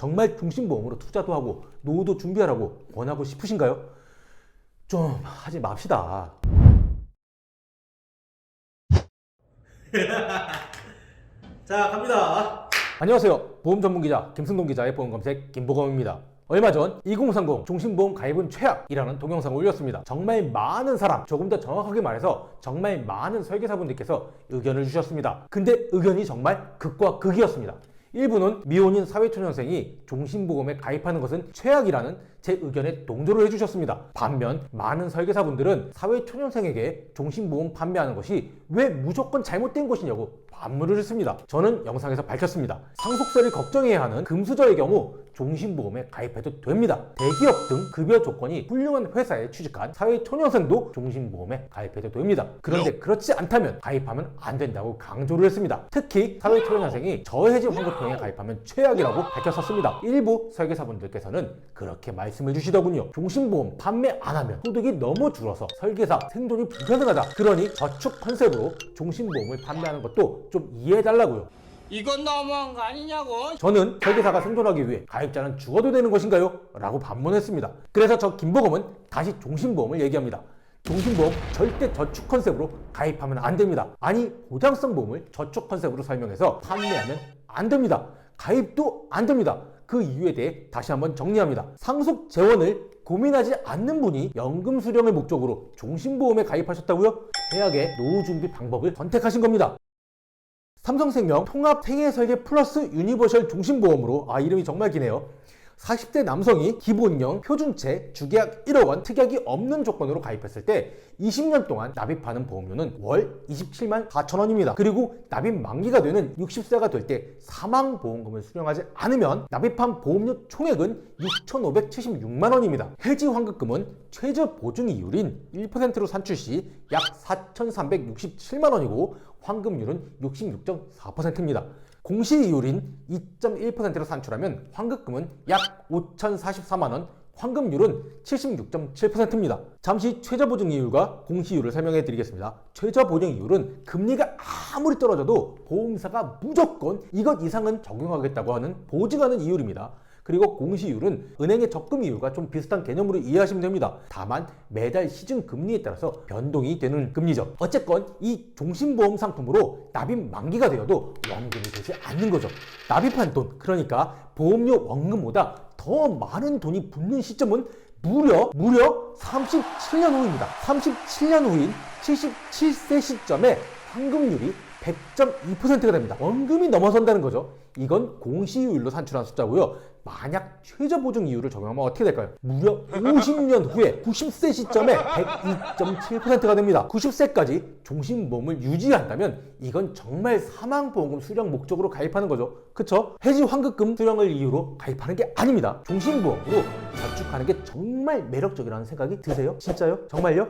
정말 종신보험으로 투자도 하고 노후도 준비하라고 권하고 싶으신가요? 좀 하지 맙시다. 자, 갑니다. 안녕하세요. 보험 전문 기자 김승동 기자의 보험 검색 김보검입니다. 얼마 전 2030 종신보험 가입은 최악이라는 동영상을 올렸습니다. 정말 많은 사람, 조금 더 정확하게 말해서 정말 많은 설계사분들께서 의견을 주셨습니다. 근데 의견이 정말 극과 극이었습니다. 일부는 미혼인 사회초년생이 종신보험에 가입하는 것은 최악이라는 제 의견에 동조를 해주셨습니다. 반면 많은 설계사분들은 사회초년생에게 종신보험 판매하는 것이 왜 무조건 잘못된 것이냐고 반문을 했습니다. 저는 영상에서 밝혔습니다. 상속세를 걱정해야 하는 금수저의 경우 종신보험에 가입해도 됩니다. 대기업 등 급여 조건이 훌륭한 회사에 취직한 사회초년생도 종신보험에 가입해도 됩니다. 그런데 그렇지 않다면 가입하면 안 된다고 강조를 했습니다. 특히 사회초년생이 저해지 환급형에 가입하면 최악이라고 밝혔었습니다. 일부 설계사분들께서는 그렇게 말씀을 주시더군요. 종신보험 판매 안 하면 소득이 너무 줄어서 설계사 생존이 불가능하다. 그러니 저축 컨셉으로 종신보험을 판매하는 것도 좀 이해해달라고요. 이건 너무한 거 아니냐고. 저는 설계사가 생존하기 위해 가입자는 죽어도 되는 것인가요? 라고 반문했습니다. 그래서 저 김보검은 다시 종신보험을 얘기합니다. 종신보험 절대 저축 컨셉으로 가입하면 안 됩니다. 아니, 보장성 보험을 저축 컨셉으로 설명해서 판매하면 안 됩니다. 가입도 안 됩니다. 그 이유에 대해 다시 한번 정리합니다. 상속 재원을 고민하지 않는 분이 연금 수령을 목적으로 종신보험에 가입하셨다고요? 최악의 노후 준비 방법을 선택하신 겁니다. 삼성생명 통합 생애설계 플러스 유니버셜 종신보험으로, 이름이 정말 기네요. 40대 남성이 기본형 표준체 주계약 1억 원 특약이 없는 조건으로 가입했을 때 20년 동안 납입하는 보험료는 월 27만 4천 원입니다. 그리고 납입 만기가 되는 60세가 될 때 사망보험금을 수령하지 않으면 납입한 보험료 총액은 6,576만 원입니다. 해지 환급금은 최저 보증 이율인 1%로 산출 시 약 4,367만 원이고 환급률은 66.4%입니다. 공시이율인 2.1%로 산출하면 환급금은 약 5,044만 원, 환급률은 76.7%입니다. 잠시 최저보증이율과 공시이율을 설명해 드리겠습니다. 최저보증이율은 금리가 아무리 떨어져도 보험사가 무조건 이것 이상은 적용하겠다고 하는 보증하는 이율입니다. 그리고 공시이율은 은행의 적금 이율과 좀 비슷한 개념으로 이해하시면 됩니다. 다만 매달 시중 금리에 따라서 변동이 되는 금리죠. 어쨌건 이 종신보험 상품으로 납입 만기가 되어도 원금이 되지 않는 거죠. 납입한 돈, 그러니까 보험료 원금보다 더 많은 돈이 붙는 시점은 무려 37년 후입니다. 37년 후인 77세 시점에 환급률이 100.2%가 됩니다. 원금이 넘어선다는 거죠. 이건 공시이율로 산출한 숫자고요. 만약 최저보증이율을 적용하면 어떻게 될까요? 무려 50년 후에 90세 시점에 102.7%가 됩니다. 90세까지 종신보험을 유지한다면 이건 정말 사망보험금 수령 목적으로 가입하는 거죠. 그쵸? 해지 환급금 수령을 이유로 가입하는 게 아닙니다. 종신보험으로 저축하는 게 정말 매력적이라는 생각이 드세요? 진짜요? 정말요?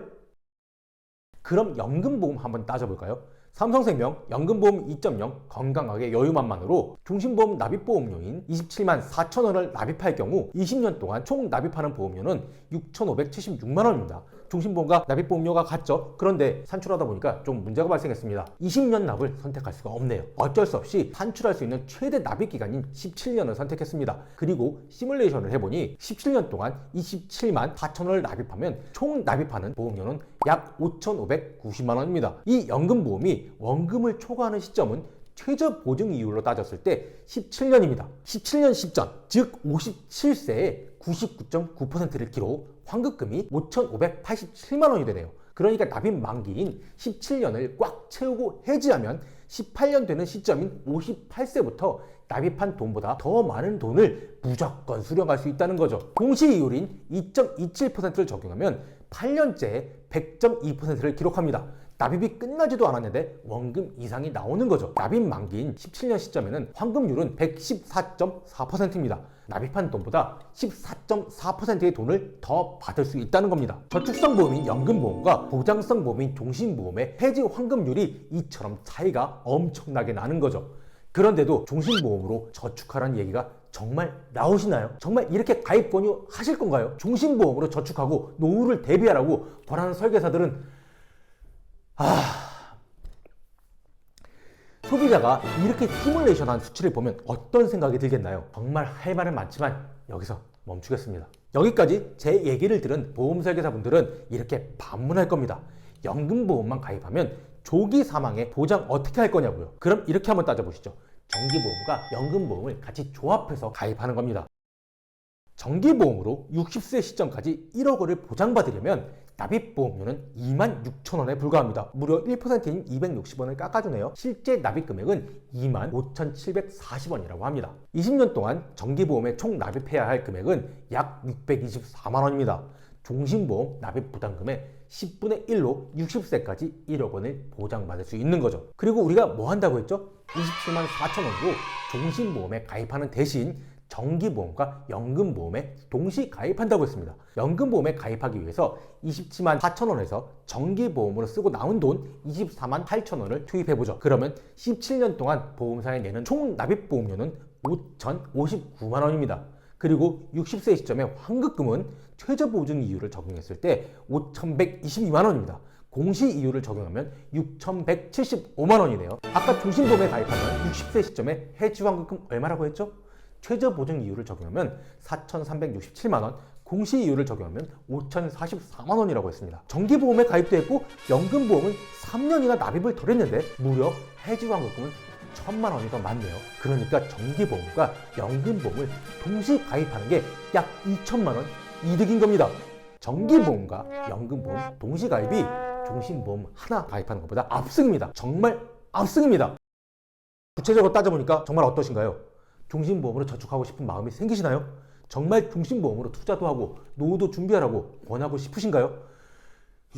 그럼 연금보험 한번 따져볼까요? 삼성생명 연금보험 2.0 건강하게 여유만만으로 종신보험 납입보험료인 27만 4천 원을 납입할 경우 20년 동안 총 납입하는 보험료는 6,576만 원입니다. 종신보험과 납입보험료가 같죠? 그런데 산출하다 보니까 좀 문제가 발생했습니다. 20년 납을 선택할 수가 없네요. 어쩔 수 없이 산출할 수 있는 최대 납입기간인 17년을 선택했습니다. 그리고 시뮬레이션을 해보니 17년 동안 27만 4천 원을 납입하면 총 납입하는 보험료는 약 5,590만 원입니다. 이 연금보험이 원금을 초과하는 시점은 최저 보증 이율로 따졌을 때 17년입니다. 17년 시점, 즉 57세에 99.9%를 기록, 환급금이 5,587만 원이 되네요. 그러니까 납입 만기인 17년을 꽉 채우고 해지하면 18년 되는 시점인 58세부터 납입한 돈보다 더 많은 돈을 무조건 수령할 수 있다는 거죠. 공시이율인 2.27%를 적용하면 8년째에 100.2%를 기록합니다. 납입이 끝나지도 않았는데 원금 이상이 나오는 거죠. 납입 만기인 17년 시점에는 환급률은 114.4%입니다. 납입한 돈보다 14.4%의 돈을 더 받을 수 있다는 겁니다. 저축성 보험인 연금보험과 보장성 보험인 종신보험의 해지 환급률이 이처럼 차이가 엄청나게 나는 거죠. 그런데도 종신보험으로 저축하라는 얘기가 정말 나오시나요? 정말 이렇게 가입 권유하실 건가요? 종신보험으로 저축하고 노후를 대비하라고 권하는 설계사들은 소비자가 이렇게 시뮬레이션한 수치를 보면 어떤 생각이 들겠나요? 정말 할 말은 많지만 여기서 멈추겠습니다. 여기까지 제 얘기를 들은 보험 설계사분들은 이렇게 반문할 겁니다. 연금보험만 가입하면 조기 사망에 보장 어떻게 할 거냐고요. 그럼 이렇게 한번 따져보시죠. 정기보험과 연금보험을 같이 조합해서 가입하는 겁니다. 정기보험으로 60세 시점까지 1억 원을 보장받으려면 납입보험료는 26,000원에 불과합니다. 무려 1%인 260원을 깎아주네요. 실제 납입금액은 25,740원이라고 합니다. 20년 동안 정기보험에 총 납입해야 할 금액은 약 624만원입니다. 종신보험 납입부담금의 10분의 1로 60세까지 1억 원을 보장받을 수 있는 거죠. 그리고 우리가 뭐 한다고 했죠? 27만 4천원으로 종신보험에 가입하는 대신 정기보험과 연금보험에 동시 가입한다고 했습니다. 연금보험에 가입하기 위해서 27만 4천원에서 정기보험으로 쓰고 나온 돈 24만 8천원을 투입해보죠. 그러면 17년 동안 보험사에 내는 총 납입보험료는 5,059만원입니다. 그리고 60세 시점에 환급금은 최저보증 이율을 적용했을 때 5,122만원입니다. 공시 이율을 적용하면 6,175만원이네요. 아까 종신보험에 가입하면 60세 시점에 해지 환급금 얼마라고 했죠? 최저보증 이율을 적용하면 4,367만원, 공시 이율을 적용하면 5,044만원이라고 했습니다. 정기보험에 가입도 했고 연금보험은 3년이나 납입을 덜 했는데 무려 해지 환급금은 1,000만원이 더 많네요. 그러니까 정기보험과 연금보험을 동시 가입하는 게 약 2천만원 이득인 겁니다. 정기보험과 연금보험 동시 가입이 종신보험 하나 가입하는 것보다 압승입니다. 정말 압승입니다. 구체적으로 따져보니까 정말 어떠신가요? 종신보험으로 저축하고 싶은 마음이 생기시나요? 정말 종신보험으로 투자도 하고 노후도 준비하라고 권하고 싶으신가요?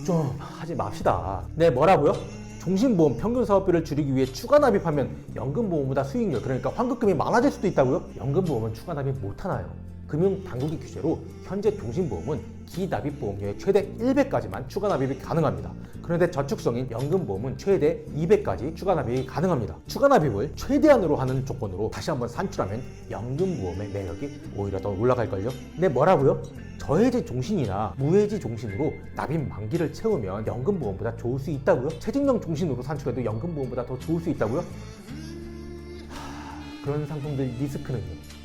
좀 하지 맙시다. 네, 뭐라고요? 종신보험 평균 사업비를 줄이기 위해 추가 납입하면 연금보험보다 수익률, 그러니까 환급금이 많아질 수도 있다고요? 연금보험은 추가 납입 못하나요? 금융당국의 규제로 현재 종신보험은 기납입보험료의 최대 1배까지만 추가 납입이 가능합니다. 그런데 저축성인 연금보험은 최대 2배까지 추가 납입이 가능합니다. 추가 납입을 최대한으로 하는 조건으로 다시 한번 산출하면 연금보험의 매력이 오히려 더 올라갈걸요? 네, 뭐라고요? 저해지 종신이나 무해지 종신으로 납입 만기를 채우면 연금보험보다 좋을 수 있다고요? 체증형 종신으로 산출해도 연금보험보다 더 좋을 수 있다고요? 그런 상품들 리스크는요?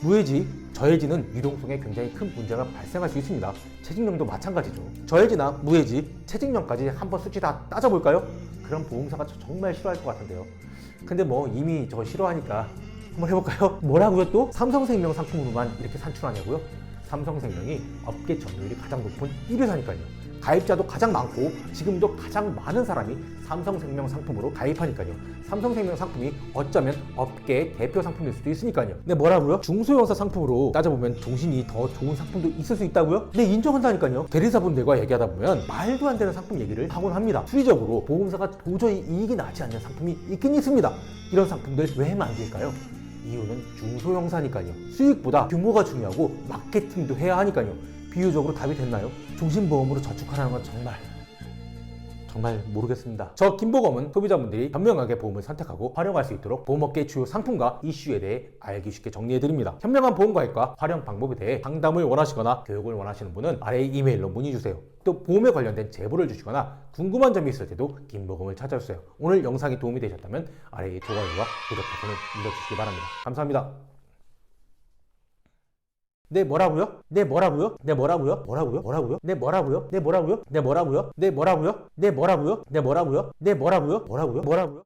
무해지, 저해지는 유동성에 굉장히 큰 문제가 발생할 수 있습니다. 체증형도 마찬가지죠. 저해지나 무해지, 체증형까지 한번 수치 다 따져볼까요? 그럼 보험사가 정말 싫어할 것 같은데요. 근데 뭐 이미 저 싫어하니까 한번 해볼까요? 뭐라고요 또? 삼성생명 상품으로만 이렇게 산출하냐고요? 삼성생명이 업계 점유율이 가장 높은 1위사니까요. 가입자도 가장 많고 지금도 가장 많은 사람이 삼성생명 상품으로 가입하니까요. 삼성생명 상품이 어쩌면 업계의 대표 상품일 수도 있으니까요. 근데 뭐라고요? 중소형사 상품으로 따져보면 종신이 더 좋은 상품도 있을 수 있다고요? 네, 인정한다니까요. 대리사분들과 얘기하다 보면 말도 안 되는 상품 얘기를 하곤 합니다. 수리적으로 보험사가 도저히 이익이 나지 않는 상품이 있긴 있습니다. 이런 상품들 왜 만들까요? 이유는 중소형사니까요. 수익보다 규모가 중요하고 마케팅도 해야 하니까요. 비유적으로 답이 됐나요? 종신보험으로 저축하라는 건 정말 모르겠습니다. 저 김보검은 소비자분들이 현명하게 보험을 선택하고 활용할 수 있도록 보험업계의 주요 상품과 이슈에 대해 알기 쉽게 정리해드립니다. 현명한 보험가입과 활용 방법에 대해 상담을 원하시거나 교육을 원하시는 분은 아래 이메일로 문의주세요. 또 보험에 관련된 제보를 주시거나 궁금한 점이 있을 때도 김보검을 찾아주세요. 오늘 영상이 도움이 되셨다면 아래 좋아요와 구독 버튼을 눌러주시기 바랍니다. 감사합니다. 네, 뭐라고요? 네, 뭐라고요? 네, 뭐라고요? 뭐라고요? 뭐라고요? 네, 뭐라고요? 네, 뭐라고요? 네, 뭐라고요? 네, 뭐라고요? 네, 뭐라고요? 네, 뭐라고요? 네, 뭐라고요? 뭐라고요? 뭐라고요?